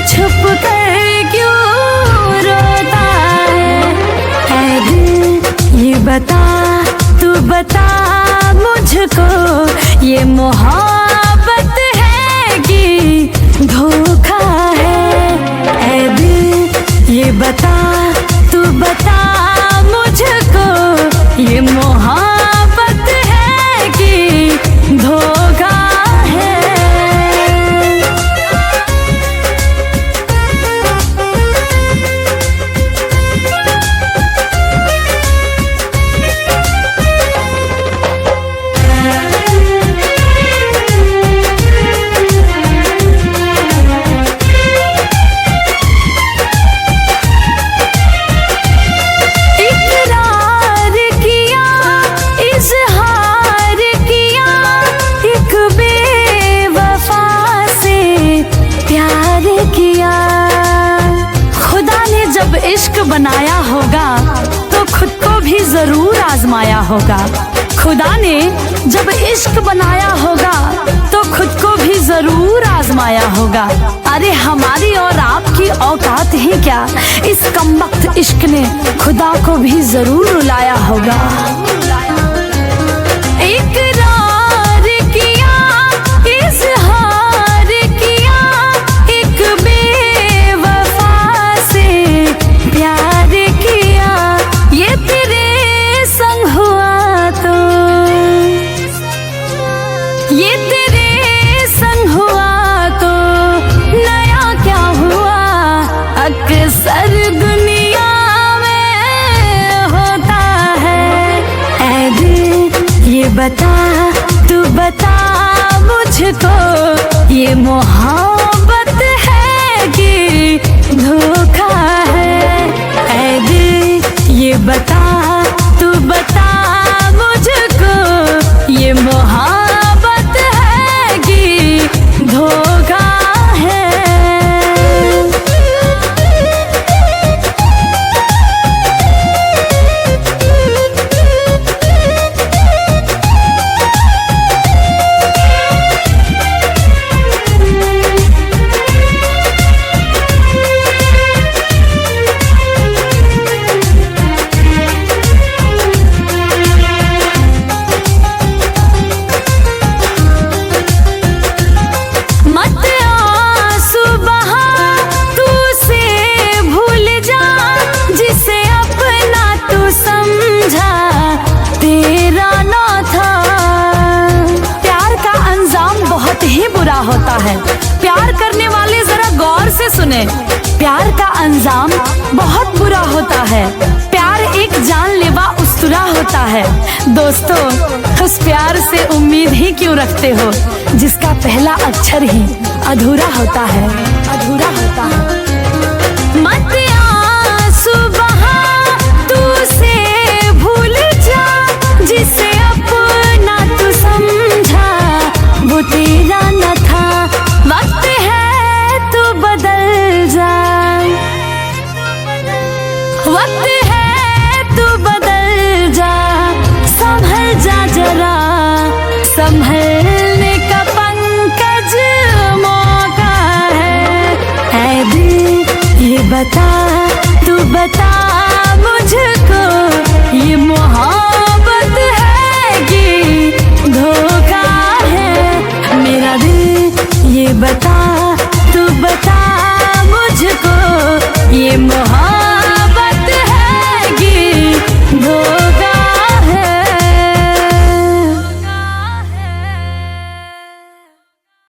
छुप कर क्यों रोता है दिल ये बता, तू बता मुझको, ये मोहब्बत है कि धोखा है दिल ये बता, तू बता मुझको, ये मोहब्बत है कि धोखा है। इश्क बनाया होगा तो खुद को भी जरूर आजमाया होगा। खुदा ने जब इश्क बनाया होगा तो खुद को भी जरूर आजमाया होगा। अरे हमारी और आपकी औकात ही क्या, इस कमबख्त इश्क ने खुदा को भी जरूर रुलाया होगा। इकरार किया, इज़हार किया, एक बेवफा से प्यार किया, ये तेरे संग हुआ तो, ये तेरे संग हुआ तो नया क्या हुआ, अक्सर दुनिया में होता है। ऐ दिल ये बता, तू बता मुझको, ये मोहब्बत है कि धोखा है। ऐ दिल ये बता, तू बता मुझको, ये मोहब्बत है कि धोखा है। होता है प्यार करने वाले जरा गौर से सुने, प्यार का अंजाम बहुत बुरा होता है। प्यार एक जानलेवा उस्तरा होता है। दोस्तों, उस प्यार से उम्मीद ही क्यों रखते हो जिसका पहला अक्षर ही अधूरा होता है, अधूरा होता है। मत आंसू बहा, तू से भूल जा, जिसे अपना तू समझा वो तेरा न था। वक्त है तू बदल जा, वक्त है तू बदल जा, संभल जा जरा, संभलने का पंकज मौका है। ऐ दिल ये बता, तू बता